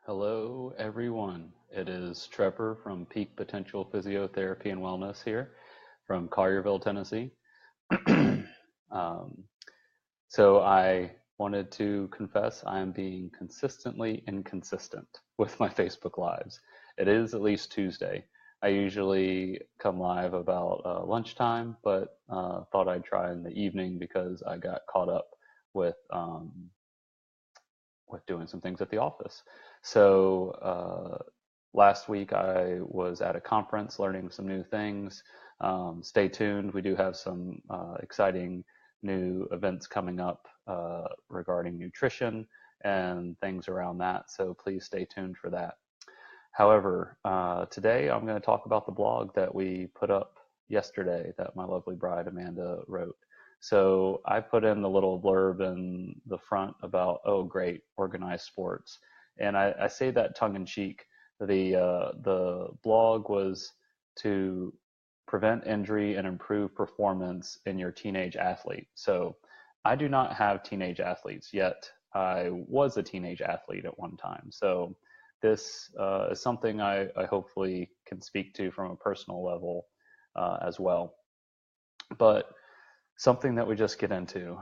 Hello, everyone. It is Trevor from Peak Potential Physiotherapy and Wellness here from Collierville, Tennessee. um, so I wanted to confess I am being consistently inconsistent with my Facebook Lives. It is at least Tuesday. I usually come live about lunchtime, but thought I'd try in the evening because I got caught up with doing some things at the office. So last week I was at a conference learning some new things. Stay tuned. We do have some exciting new events coming up regarding nutrition and things around that. So please stay tuned for that. However, today I'm going to talk about the blog that we put up yesterday that my lovely bride Amanda wrote. So I put in the little blurb in the front about, oh, great, organized sports. And I say that tongue in cheek. The blog was to prevent injury and improve performance in your teenage athlete. So I do not have teenage athletes yet. I was a teenage athlete at one time. So this is something I hopefully can speak to from a personal level as well. But something that we just get into.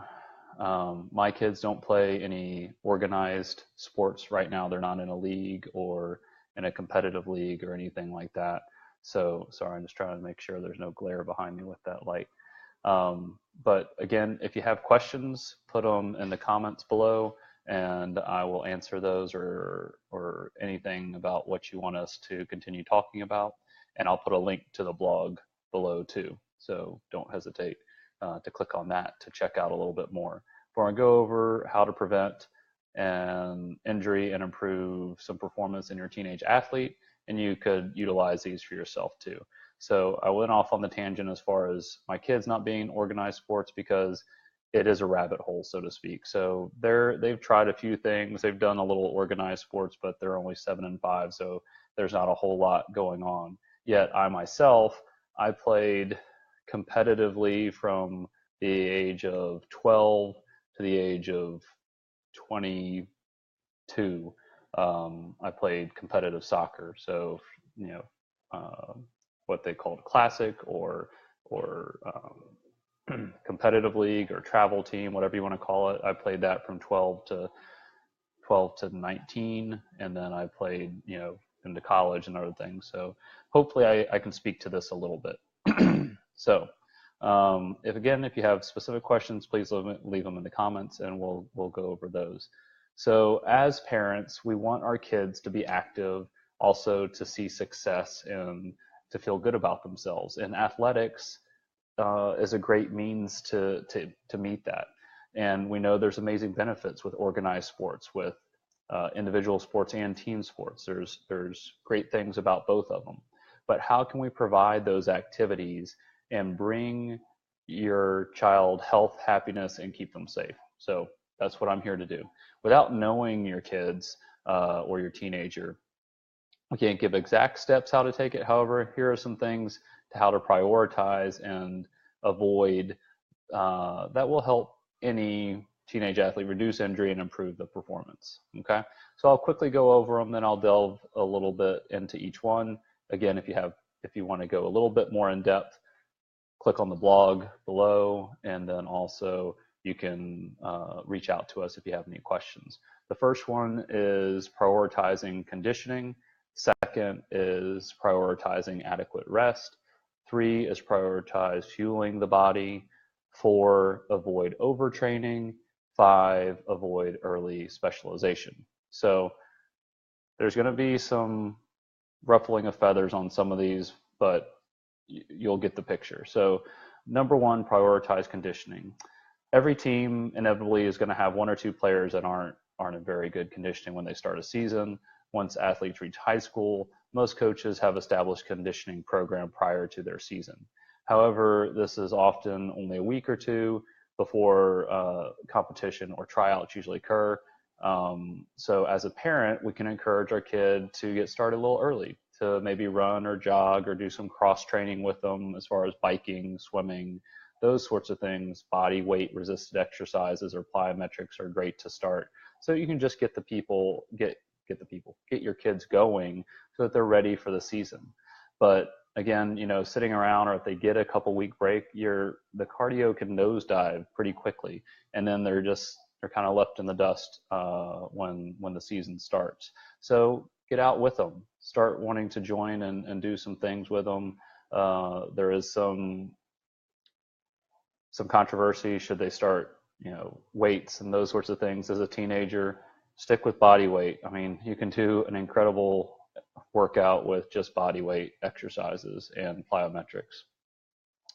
My kids don't play any organized sports right now. They're not in a league or in a competitive league or anything like that. So sorry, I'm just trying to make sure there's no glare behind me with that light. But again, if you have questions, put them in the comments below and I will answer those or anything about what you want us to continue talking about. And I'll put a link to the blog below too. So don't hesitate to click on that to check out a little bit more. We're going to go over how to prevent an injury and improve some performance in your teenage athlete, and you could utilize these for yourself too. So I went off on the tangent as far as my kids not being organized sports because it is a rabbit hole, so to speak. So they've tried a few things. They've done a little organized sports, but they're only 7 and 5, so there's not a whole lot going on. Yet I myself, I played competitively from the age of 12 to the age of 22. I played competitive soccer, so you know what they called classic or competitive league or travel team, whatever you want to call it. I played that from 12 to 19, and then I played into college and other things. So hopefully I can speak to this a little bit. So if you have specific questions, please leave them in the comments and we'll go over those. So as parents, we want our kids to be active, also to see success and to feel good about themselves. And athletics is a great means to meet that. And we know there's amazing benefits with organized sports, with individual sports and team sports. There's great things about both of them. But how can we provide those activities and bring your child health, happiness, and keep them safe? So that's what I'm here to do. Without knowing your kids or your teenager, we can't give exact steps how to take it. However, here are some things to how to prioritize and avoid that will help any teenage athlete reduce injury and improve the performance. Okay, so I'll quickly go over them, then I'll delve a little bit into each one. Again, if you want to go a little bit more in depth, click on the blog below, and then also you can reach out to us if you have any questions. The first one is prioritizing conditioning. Second is prioritizing adequate rest. 3 is prioritize fueling the body. 4, avoid overtraining. 5, avoid early specialization. So there's going to be some ruffling of feathers on some of these, but you'll get the picture. So number 1, prioritize conditioning. Every team inevitably is going to have 1 or 2 players that aren't in very good conditioning when they start a season. Once athletes reach high school, most coaches have established conditioning program prior to their season. However, this is often only a week or 2 before competition or tryouts usually occur. So as a parent, we can encourage our kid to get started a little early, to maybe run or jog or do some cross training with them as far as biking, swimming, those sorts of things. Body weight resisted exercises or plyometrics are great to start. So you can just get your kids going so that they're ready for the season. But again, sitting around, or if they get a couple week break, the cardio can nosedive pretty quickly, and then they're kind of left in the dust when the season starts. So get out with them, start wanting to join and do some things with them. There is some controversy, should they start weights and those sorts of things as a teenager. Stick with body weight. I mean, you can do an incredible workout with just body weight exercises and plyometrics.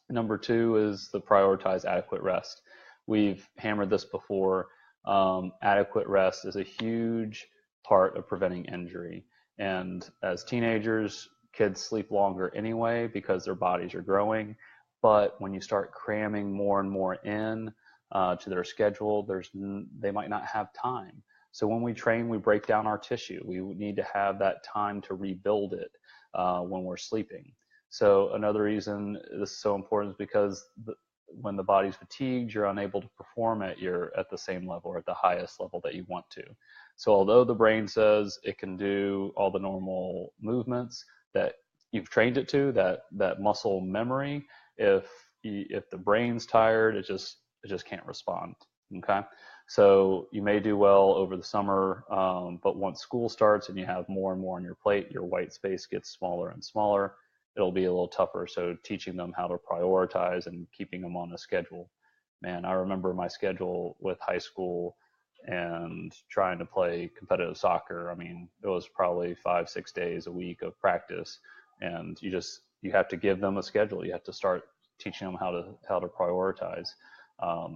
Number 2 is the prioritize adequate rest. We've hammered this before. Adequate rest is a huge part of preventing injury. And as teenagers, kids sleep longer anyway because their bodies are growing. But when you start cramming more and more in to their schedule, they might not have time. So when we train, we break down our tissue. We need to have that time to rebuild it when we're sleeping. So another reason this is so important is because when the body's fatigued, you're unable to perform at the same level or at the highest level that you want to. So although the brain says it can do all the normal movements that you've trained it to, that muscle memory, if the brain's tired, it just can't respond. Okay. So you may do well over the summer, but once school starts and you have more and more on your plate, your white space gets smaller and smaller. It'll be a little tougher. So teaching them how to prioritize and keeping them on a schedule. Man, I remember my schedule with high school and trying to play competitive soccer. I mean, it was probably 5-6 days a week of practice, and you have to give them a schedule. You have to start teaching them how to prioritize.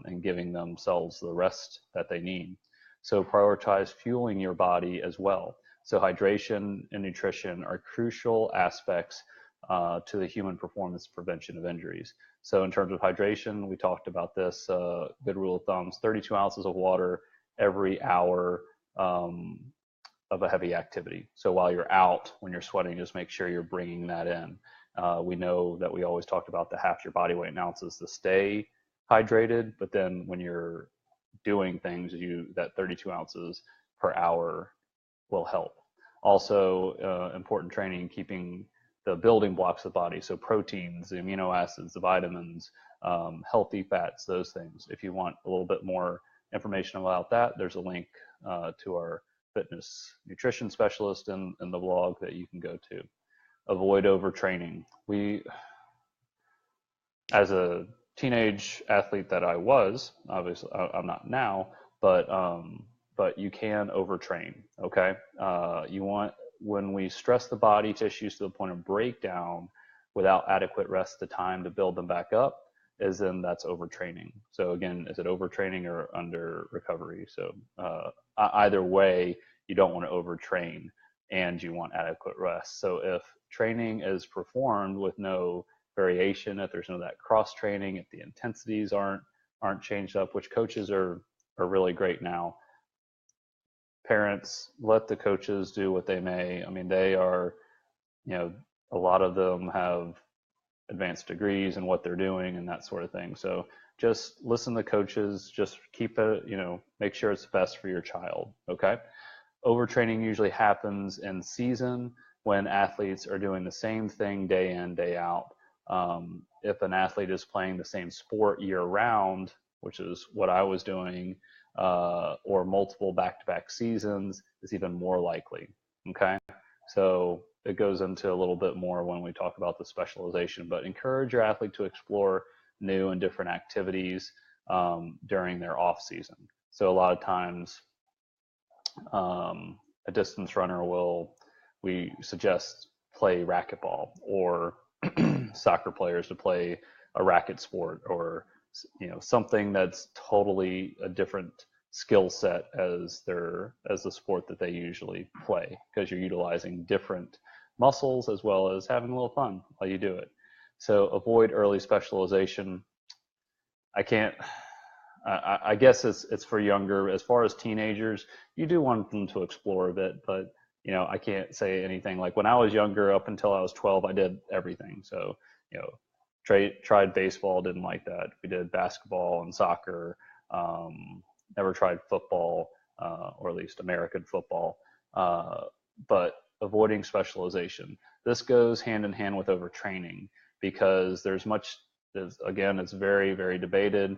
And giving themselves the rest that they need. So prioritize fueling your body as well. So hydration and nutrition are crucial aspects to the human performance prevention of injuries. So in terms of hydration, we talked about this, good rule of thumb, 32 ounces of water every hour of a heavy activity. So while you're out, when you're sweating, just make sure you're bringing that in. We know that we always talked about the half your body weight in ounces to stay hydrated, but then when you're doing things, that 32 ounces per hour will help. Also, important training, keeping the building blocks of the body, so proteins, the amino acids, the vitamins, healthy fats, those things. If you want a little bit more information about that, there's a link to our fitness nutrition specialist in the blog that you can go to. Avoid overtraining. As a teenage athlete that I was, obviously I'm not now, but you can overtrain. Okay, when we stress the body tissues to the point of breakdown without adequate rest to time to build them back up, then that's overtraining. So again, is it overtraining or under recovery? So either way, you don't want to overtrain and you want adequate rest. So if training is performed with no variation, if there's no that cross training, if the intensities aren't changed up, which coaches are really great now. Parents, let the coaches do what they may. I mean, they are, a lot of them have advanced degrees in what they're doing and that sort of thing. So just listen to coaches, just keep it, make sure it's best for your child. Okay. Overtraining usually happens in season when athletes are doing the same thing day in, day out. If an athlete is playing the same sport year round, which is what I was doing, or multiple back-to-back seasons, is even more likely. Okay. So it goes into a little bit more when we talk about the specialization, but encourage your athlete to explore new and different activities during their off season. So a lot of times, a distance runner we suggest play racquetball, or soccer players to play a racket sport, or something that's totally a different skill set as the sport that they usually play, because you're utilizing different muscles as well as having a little fun while you do it. So avoid early specialization. I guess it's for younger. As far as teenagers, you do want them to explore a bit, but I can't say anything. Like when I was younger, up until I was 12, I did everything. So tried baseball, didn't like that. We did basketball and soccer. Never tried football, or at least American football. But avoiding specialization. This goes hand in hand with overtraining because again, it's very, very debated.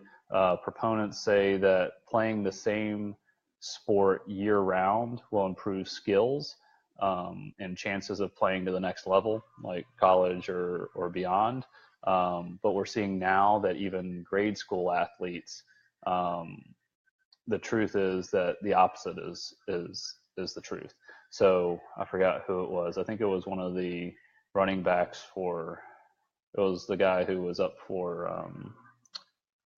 Proponents say that playing the same sport year round will improve skills and chances of playing to the next level, like college or beyond. But we're seeing now that even grade school athletes, the truth is that the opposite is the truth. So I forgot who it was. I think it was one of the running backs it was the guy who was up for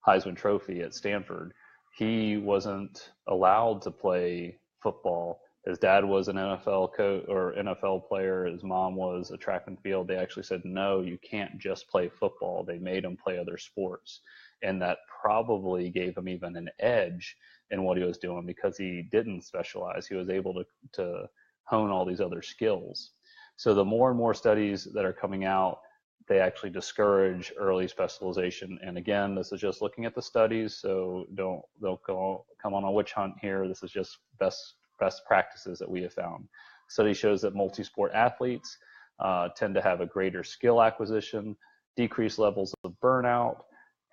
Heisman Trophy at Stanford. He wasn't allowed to play football. His dad was an NFL coach or NFL player. His mom was a track and field. They actually said, no, you can't just play football. They made him play other sports. And that probably gave him even an edge in what he was doing because he didn't specialize. He was able to hone all these other skills. So the more and more studies that are coming out, they actually discourage early specialization. And again, this is just looking at the studies, so don't come on a witch hunt here. This is just best practices that we have found. Study shows that multi-sport athletes tend to have a greater skill acquisition, decreased levels of burnout,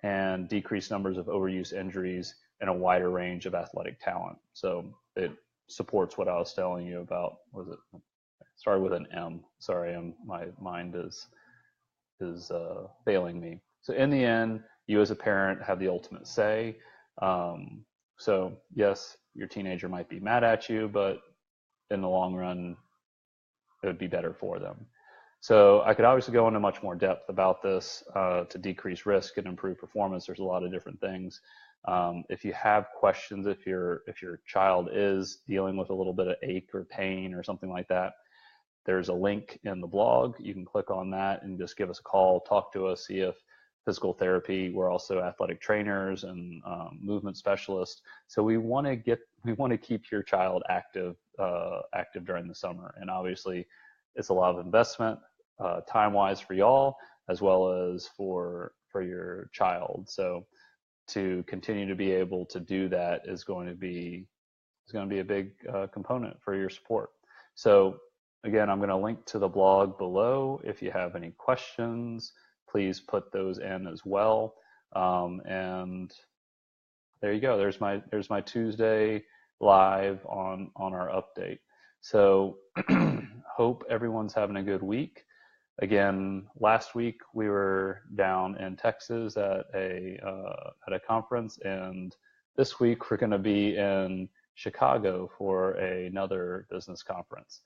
and decreased numbers of overuse injuries and a wider range of athletic talent. So it supports what I was telling you about. Started with an M. Sorry, my mind is failing me. So in the end, you as a parent have the ultimate say. So yes, your teenager might be mad at you, but in the long run, it would be better for them. So I could obviously go into much more depth about this to decrease risk and improve performance. There's a lot of different things. If you have questions, if your child is dealing with a little bit of ache or pain or something like that, there's a link in the blog. You can click on that and just give us a call, talk to us, see if physical therapy. We're also athletic trainers and movement specialists. So we want to keep your child active during the summer. And obviously, it's a lot of investment, time-wise for y'all, as well as for your child. So to continue to be able to do that is going to be a big component for your support. So again, I'm going to link to the blog below. If you have any questions, please put those in as well. And there you go. There's my Tuesday live on our update. So hope everyone's having a good week. Again, last week we were down in Texas at a conference, and this week we're going to be in Chicago for another business conference.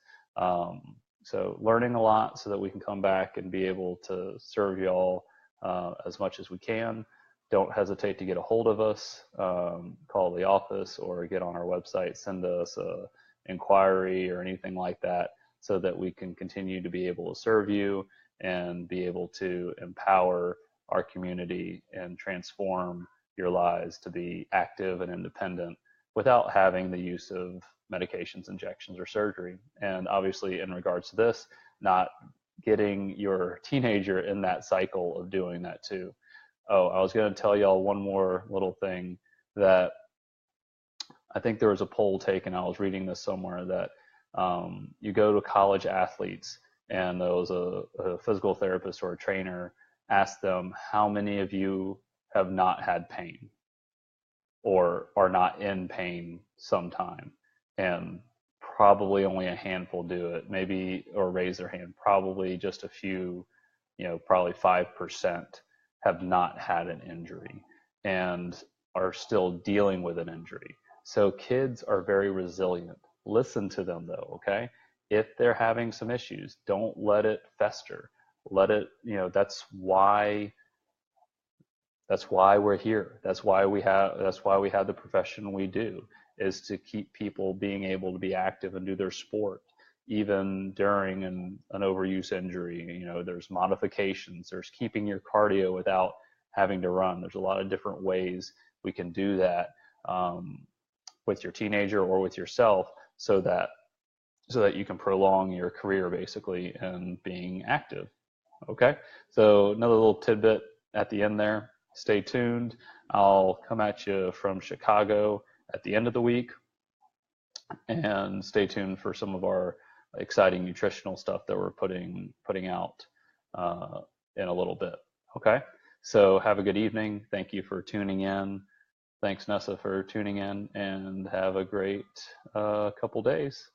So learning a lot so that we can come back and be able to serve y'all as much as we can. Don't hesitate to get a hold of us, call the office or get on our website, send us a inquiry or anything like that so that we can continue to be able to serve you and be able to empower our community and transform your lives to be active and independent without having the use of medications, injections, or surgery. And obviously, in regards to this, not getting your teenager in that cycle of doing that too. Oh, I was going to tell y'all one more little thing that I think there was a poll taken. I was reading this somewhere that you go to college athletes and there was a physical therapist or a trainer asked them, how many of you have not had pain or are not in pain sometime? And probably only a handful do it, maybe, or raise their hand. Probably just a few, probably 5% have not had an injury and are still dealing with an injury. So kids are very resilient. Listen to them though, okay? If they're having some issues, don't let it fester. Let it, that's why we're here. That's why we have the profession we do, is to keep people being able to be active and do their sport, even during an overuse injury. There's modifications, there's keeping your cardio without having to run. There's a lot of different ways we can do that with your teenager or with yourself so that you can prolong your career basically and being active. Okay, so another little tidbit at the end there. Stay tuned. I'll come at you from Chicago at the end of the week, and stay tuned for some of our exciting nutritional stuff that we're putting out in a little bit. Okay, so have a good evening. Thank you for tuning in. Thanks, Nessa, for tuning in, and have a great couple days.